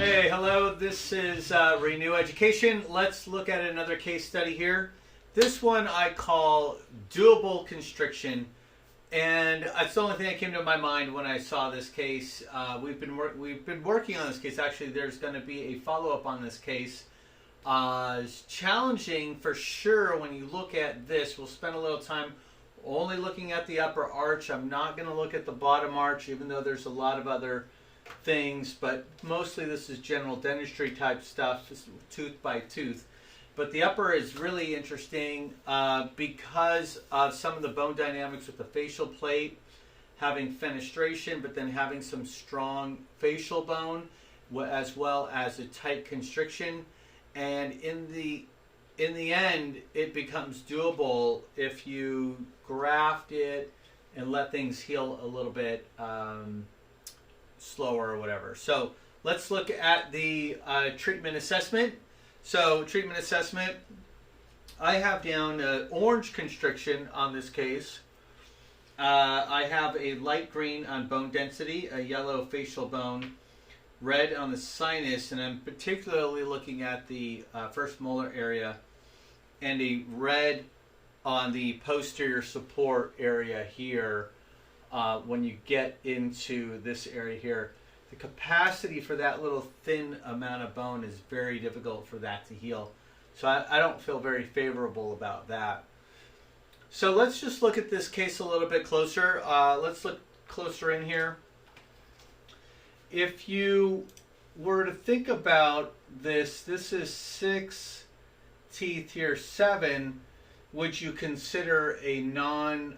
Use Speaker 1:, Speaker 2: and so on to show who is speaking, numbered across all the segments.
Speaker 1: Hey, hello, this is Renew Education. Let's look at another case study here. This one I call doable constriction, and it's the only thing that came to my mind when I saw this case. We've been working on this case. Actually, there's going to be a follow-up on this case. It's challenging for sure when you look at this. We'll spend a little time only looking at the upper arch. I'm not going to look at the bottom arch, even though there's a lot of other things, but mostly this is general dentistry type stuff, tooth by tooth. But the upper is really interesting because of some of the bone dynamics with the facial plate, having fenestration, but then having some strong facial bone, as well as a tight constriction. And in the end, it becomes doable if you graft it and let things heal a little bit slower or whatever. So let's look at the treatment assessment. So treatment assessment, I have down orange constriction on this case. I have a light green on bone density, a yellow facial bone, red on the sinus, and I'm particularly looking at the first molar area, and a red on the posterior support area here. When you get into this area here, the capacity for that little thin amount of bone is very difficult for that to heal. So I don't feel very favorable about that. So let's just look at this case a little bit closer. Let's look closer in here. If you were to think about this is 6 teeth here, 7. Would you consider a non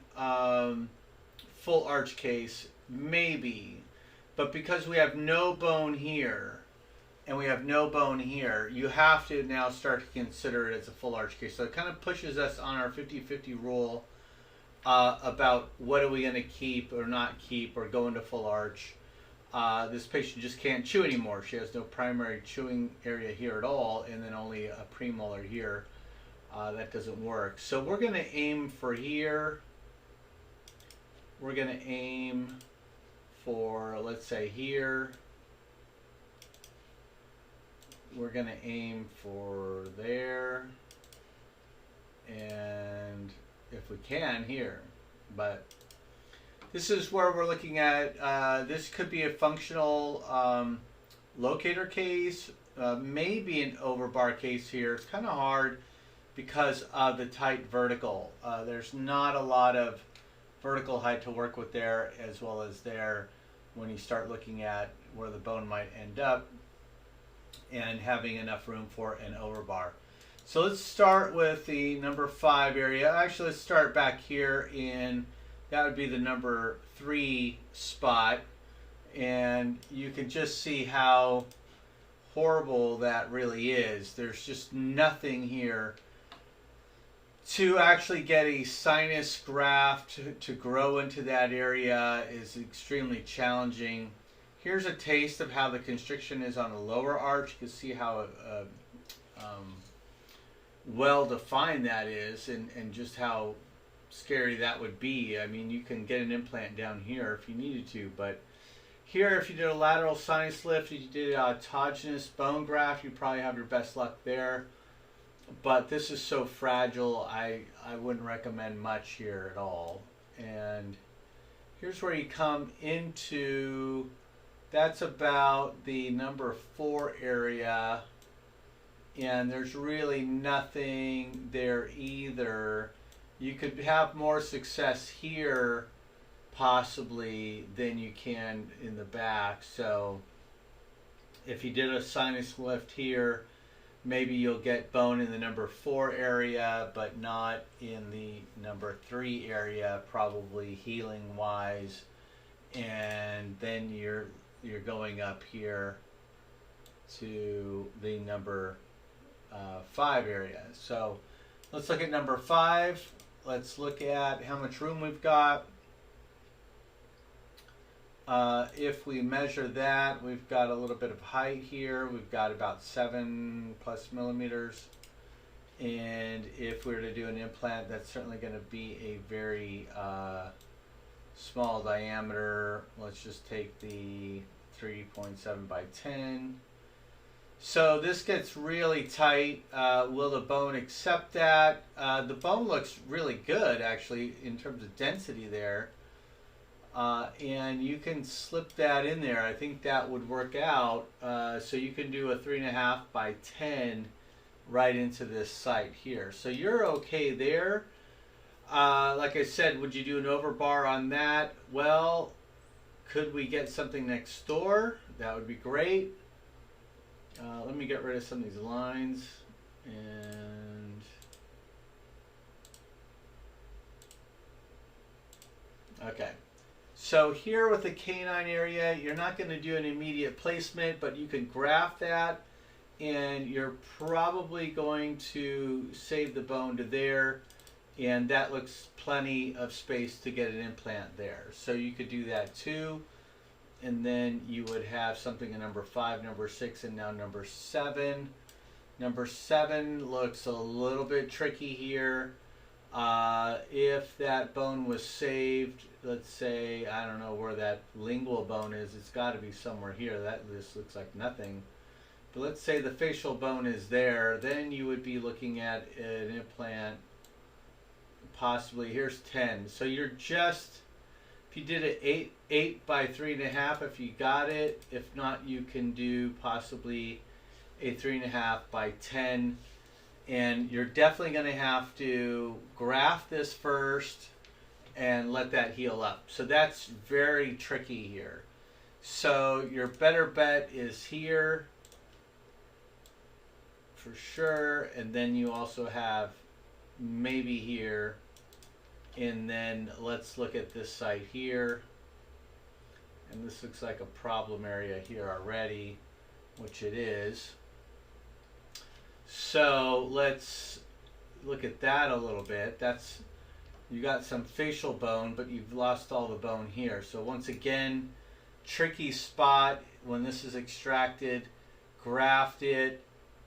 Speaker 1: full arch case? Maybe. But because we have no bone here and we have no bone here, you have to now start to consider it as a full arch case. So it kind of pushes us on our 50-50 rule about what are we going to keep or not keep or go into full arch. This patient just can't chew anymore. She has no primary chewing area here at all, and then only a premolar here. That doesn't work. So we're going to aim for here. We're going to aim for, let's say, here. We're going to aim for there. And if we can, here. But this is where we're looking at. This could be a functional locator case, maybe an overbar case here. It's kind of hard because of the tight vertical. There's not a lot of vertical height to work with there, as well as there when you start looking at where the bone might end up and having enough room for an overbar. So let's start with the number 5 area. Actually, let's start back here in, that would be the number 3 spot, and you can just see how horrible that really is. There's just nothing here to actually get a sinus graft to grow into that area is extremely challenging. Here's a taste of how the constriction is on the lower arch. You can see how well defined that is, and just how scary that would be. I mean, you can get an implant down here if you needed to, but here, if you did a lateral sinus lift, if you did autogenous bone graft, you'd probably have your best luck there. But this is so fragile, I wouldn't recommend much here at all. And here's where you come into, that's about the number 4 area, and there's really nothing there either. You could have more success here possibly than you can in the back. So if you did a sinus lift here, maybe you'll get bone in the number 4 area, but not in the number 3 area, probably healing wise. And then you're going up here to the number 5 area. So let's look at number 5. Let's look at how much room we've got. If we measure that, we've got a little bit of height here. We've got about 7+ millimeters. And if we were to do an implant, that's certainly going to be a very small diameter. Let's just take the 3.7 by 10 So this gets really tight. Will the bone accept that? The bone looks really good actually in terms of density there. And you can slip that in there. I think that would work out. So you can do a 3.5 by 10 right into this site here. So you're okay there. Like I said, would you do an overbar on that? Well, could we get something next door? That would be great. Let me get rid of some of these lines. And okay. So here with the canine area, you're not going to do an immediate placement, but you can graft that, and you're probably going to save the bone to there, and that looks plenty of space to get an implant there. So you could do that too, and then you would have something in number 5, number 6, and now number 7. Number 7 looks a little bit tricky here. If that bone was saved, let's say, I don't know where that lingual bone is, it's got to be somewhere here. That just looks like nothing. But let's say the facial bone is there, then you would be looking at an implant, possibly, here's 10. So you're just, if you did it 8 by 3.5, if you got it. If not, you can do possibly a 3.5 by 10. And you're definitely going to have to graft this first and let that heal up. So that's very tricky here. So your better bet is here for sure. And then you also have maybe here. And then let's look at this site here. And this looks like a problem area here already, which it is. So let's look at that a little bit. That's, you got some facial bone, but you've lost all the bone here. So once again, tricky spot when this is extracted. Graft it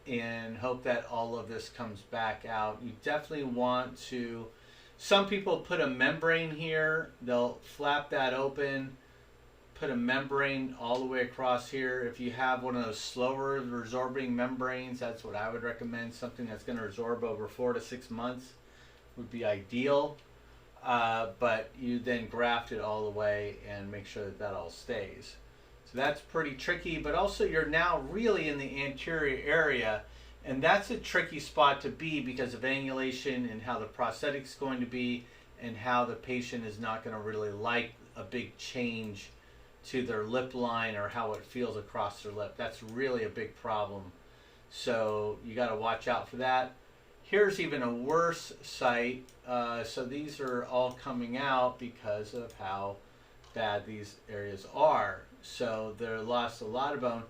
Speaker 1: and hope that all of this comes back out. You definitely want to, some people put a membrane here. They'll flap that open, put a membrane all the way across here. If you have one of those slower resorbing membranes, that's what I would recommend. Something that's going to resorb over 4 to 6 months would be ideal. But you then graft it all the way and make sure that that all stays. So that's pretty tricky, but also you're now really in the anterior area, and that's a tricky spot to be because of angulation and how the prosthetic's going to be and how the patient is not going to really like a big change to their lip line or how it feels across their lip. That's really a big problem. So you got to watch out for that. Here's even a worse site. So these are all coming out because of how bad these areas are. So they're lost a lot of bone.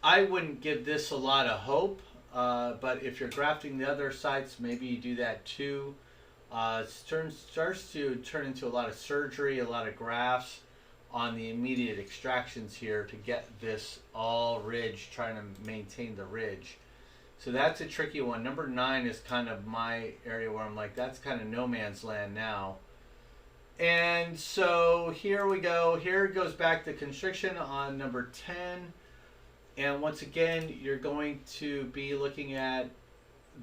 Speaker 1: I wouldn't give this a lot of hope, but if you're grafting the other sites, maybe you do that too. It starts to turn into a lot of surgery, a lot of grafts on the immediate extractions here to get this all ridge, trying to maintain the ridge. So that's a tricky one. Number 9 is kind of my area where I'm like, that's kind of no man's land now. And so here we go. Here it goes back to constriction on number 10. And once again, you're going to be looking at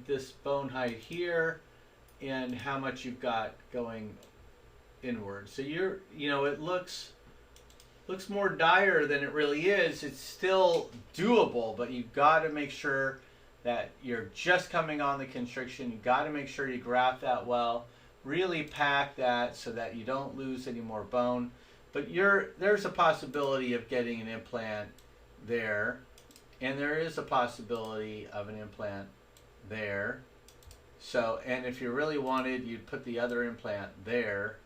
Speaker 1: this bone height here and how much you've got going inward. So you're, you know, it looks more dire than it really is. It's still doable, but you've got to make sure that you're just coming on the constriction. You've got to make sure you graft that well, really pack that so that you don't lose any more bone. But there's a possibility of getting an implant there, and there is a possibility of an implant there. So, and if you really wanted, you'd put the other implant there,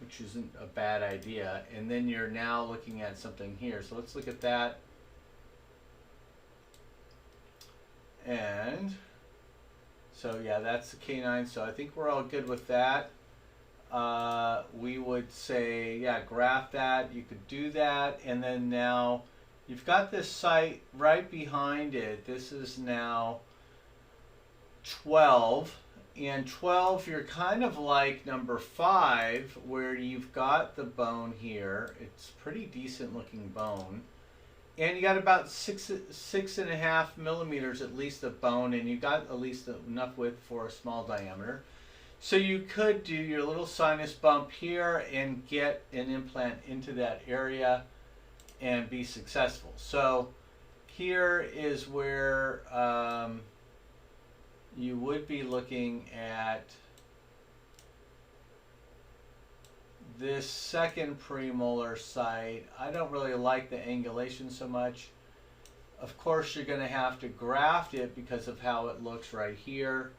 Speaker 1: which isn't a bad idea. And then you're now looking at something here. So let's look at that. And so yeah, that's the canine. So I think we're all good with that. We would say, yeah, graft that. You could do that. And then now you've got this site right behind it. This is now 12. And 12, you're kind of like number 5, where you've got the bone here. It's pretty decent looking bone. And you got about 6.5 millimeters at least of bone, and you got at least enough width for a small diameter. So you could do your little sinus bump here and get an implant into that area and be successful. So here is where you would be looking at this second premolar site. I don't really like the angulation so much. Of course, you're going to have to graft it because of how it looks right here.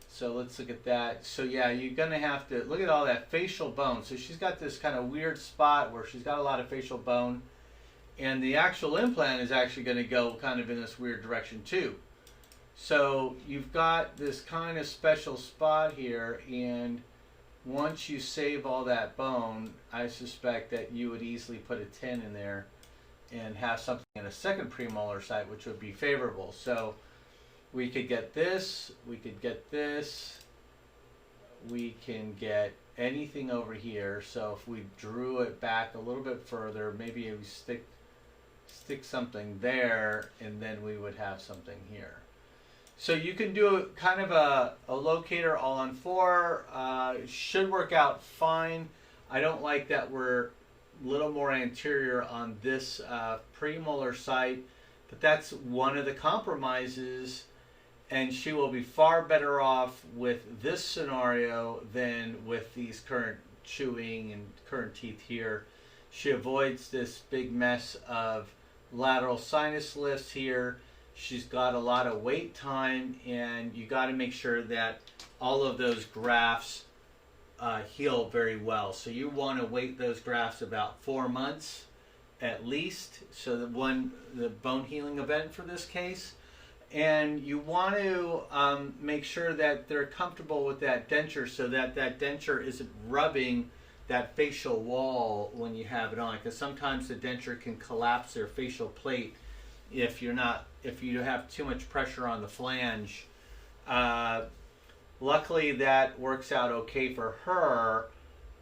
Speaker 1: So let's look at that. So yeah, you're going to have to look at all that facial bone. So she's got this kind of weird spot where she's got a lot of facial bone, and the actual implant is actually going to go kind of in this weird direction too. So you've got this kind of special spot here, and once you save all that bone, I suspect that you would easily put a 10 in there and have something in a second premolar site, which would be favorable. So we could get this, we could get this, we can get anything over here. So if we drew it back a little bit further, maybe we stick something there, and then we would have something here. So you can do kind of a locator all on four. Should work out fine. I don't like that we're a little more anterior on this premolar site, but that's one of the compromises, and she will be far better off with this scenario than with these current chewing and current teeth here. She avoids this big mess of lateral sinus lifts here. She's got a lot of wait time, and you got to make sure that all of those grafts heal very well. So you want to wait those grafts about 4 months at least, so that the bone healing event for this case. And you want to make sure that they're comfortable with that denture, so that that denture isn't rubbing that facial wall when you have it on, because sometimes the denture can collapse their facial plate if you have too much pressure on the flange. Luckily that works out okay for her,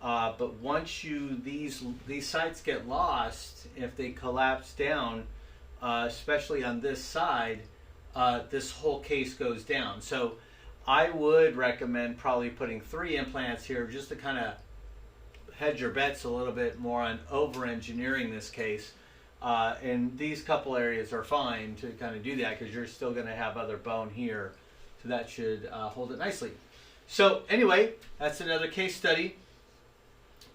Speaker 1: but once these sites get lost, if they collapse down, especially on this side, this whole case goes down. So I would recommend probably putting 3 implants here, just to kind of hedge your bets a little bit more on over-engineering this case. And these couple areas are fine to kind of do that, because you're still going to have other bone here. So that should hold it nicely. So anyway, that's another case study.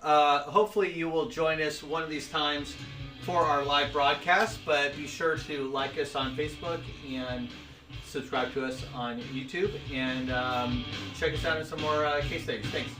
Speaker 1: Hopefully you will join us one of these times for our live broadcast, but be sure to like us on Facebook and subscribe to us on YouTube, and check us out in some more case studies. Thanks.